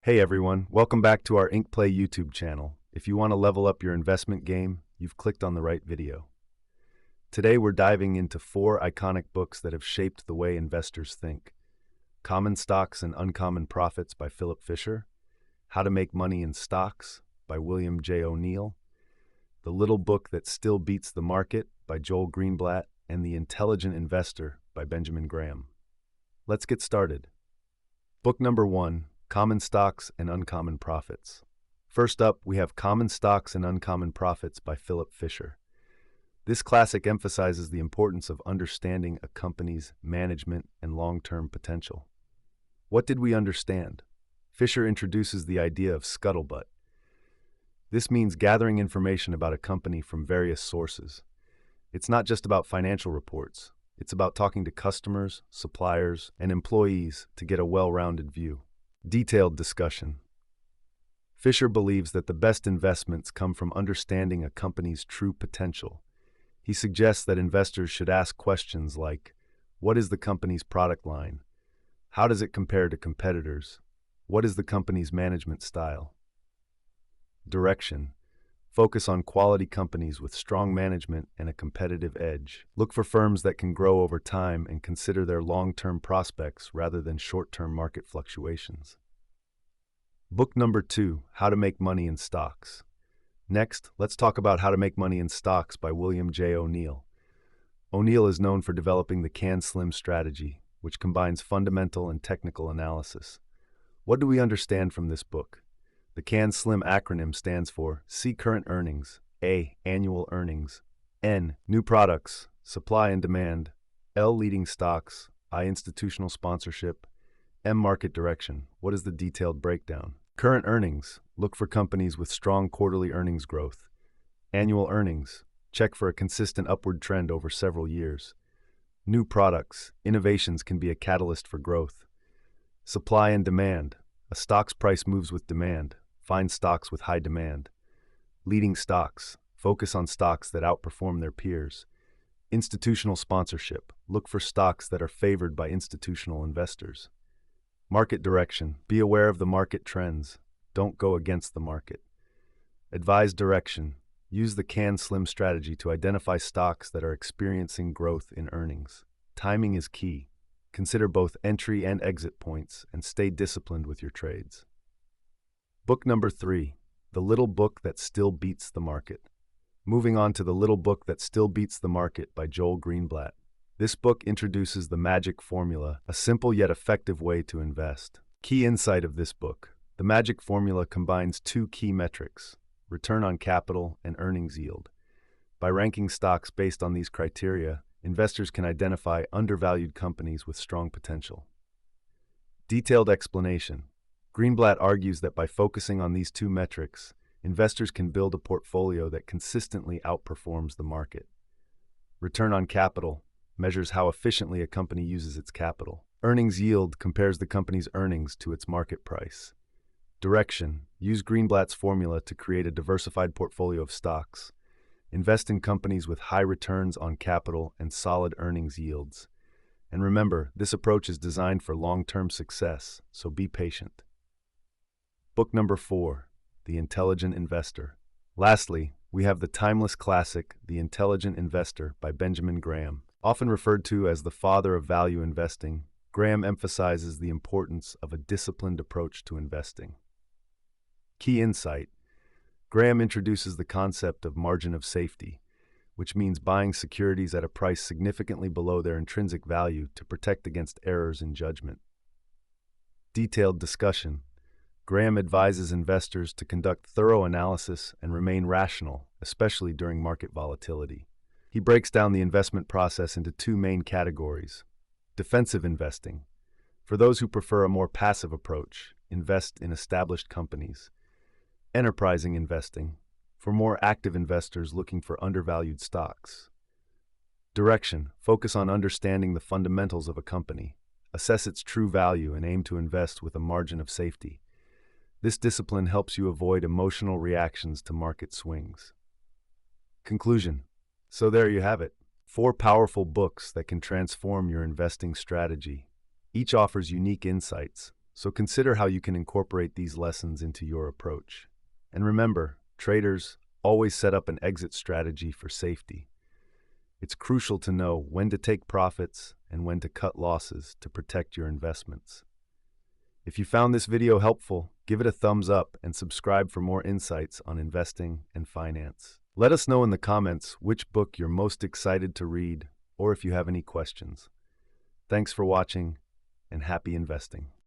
Hey everyone, welcome back to our InkPlay YouTube channel. If you want to level up your investment game, you've clicked on the right video. Today we're diving into 4 iconic books that have shaped the way investors think. Common Stocks and Uncommon Profits by Philip Fisher, How to Make Money in Stocks by William J. O'Neill, The Little Book That Still Beats the Market by Joel Greenblatt, and The Intelligent Investor by Benjamin Graham. Let's get started. Book number 1, Common Stocks and Uncommon Profits. First up, we have Common Stocks and Uncommon Profits by Philip Fisher. This classic emphasizes the importance of understanding a company's management and long-term potential. What did we understand? Fisher introduces the idea of scuttlebutt. This means gathering information about a company from various sources. It's not just about financial reports. It's about talking to customers, suppliers, and employees to get a well-rounded view. Detailed discussion. Fisher believes that the best investments come from understanding a company's true potential. He suggests that investors should ask questions like, what is the company's product line? How does it compare to competitors? What is the company's management style? Direction. Focus on quality companies with strong management and a competitive edge. Look for firms that can grow over time and consider their long-term prospects rather than short-term market fluctuations. Book number 2, How to Make Money in Stocks. Next, let's talk about How to Make Money in Stocks by William J. O'Neill. O'Neill is known for developing the CAN-SLIM strategy, which combines fundamental and technical analysis. What do we understand from this book? The CAN-SLIM acronym stands for C. Current Earnings, A. Annual Earnings, N. New Products, Supply and Demand, L. Leading Stocks, I. Institutional Sponsorship, M. Market Direction. What is the detailed breakdown? Current Earnings. Look for companies with strong quarterly earnings growth. Annual Earnings. Check for a consistent upward trend over several years. New Products. Innovations can be a catalyst for growth. Supply and Demand. A stock's price moves with demand. Find stocks with high demand. Leading Stocks. Focus on stocks that outperform their peers. Institutional Sponsorship. Look for stocks that are favored by institutional investors. Market Direction. Be aware of the market trends. Don't go against the market. Advised Direction. Use the CAN-SLIM strategy to identify stocks that are experiencing growth in earnings. Timing is key. Consider both entry and exit points and stay disciplined with your trades. Book number 3, The Little Book That Still Beats the Market. Moving on to The Little Book That Still Beats the Market by Joel Greenblatt. This book introduces the magic formula, a simple yet effective way to invest. Key insight of this book: the magic formula combines 2 key metrics, return on capital and earnings yield. By ranking stocks based on these criteria, investors can identify undervalued companies with strong potential. Detailed explanation. Greenblatt argues that by focusing on these 2 metrics, investors can build a portfolio that consistently outperforms the market. Return on capital measures how efficiently a company uses its capital. Earnings yield compares the company's earnings to its market price. Direction. Use Greenblatt's formula to create a diversified portfolio of stocks. Invest in companies with high returns on capital and solid earnings yields. And remember, this approach is designed for long-term success, so be patient. Book number 4, The Intelligent Investor. Lastly, we have the timeless classic, The Intelligent Investor by Benjamin Graham. Often referred to as the father of value investing, Graham emphasizes the importance of a disciplined approach to investing. Key insight. Graham introduces the concept of margin of safety, which means buying securities at a price significantly below their intrinsic value to protect against errors in judgment. Detailed discussion. Graham advises investors to conduct thorough analysis and remain rational, especially during market volatility. He breaks down the investment process into 2 main categories. Defensive investing. For those who prefer a more passive approach, invest in established companies. Enterprising investing. For more active investors looking for undervalued stocks. Direction. Focus on understanding the fundamentals of a company. Assess its true value and aim to invest with a margin of safety. This discipline helps you avoid emotional reactions to market swings. Conclusion. So there you have it. 4 powerful books that can transform your investing strategy. Each offers unique insights, So consider how you can incorporate these lessons into your approach. And remember, traders always set up an exit strategy for safety. It's crucial to know when to take profits and when to cut losses to protect your investments. If you found this video helpful, give it a thumbs up and subscribe for more insights on investing and finance. Let us know in the comments which book you're most excited to read or if you have any questions. Thanks for watching and happy investing.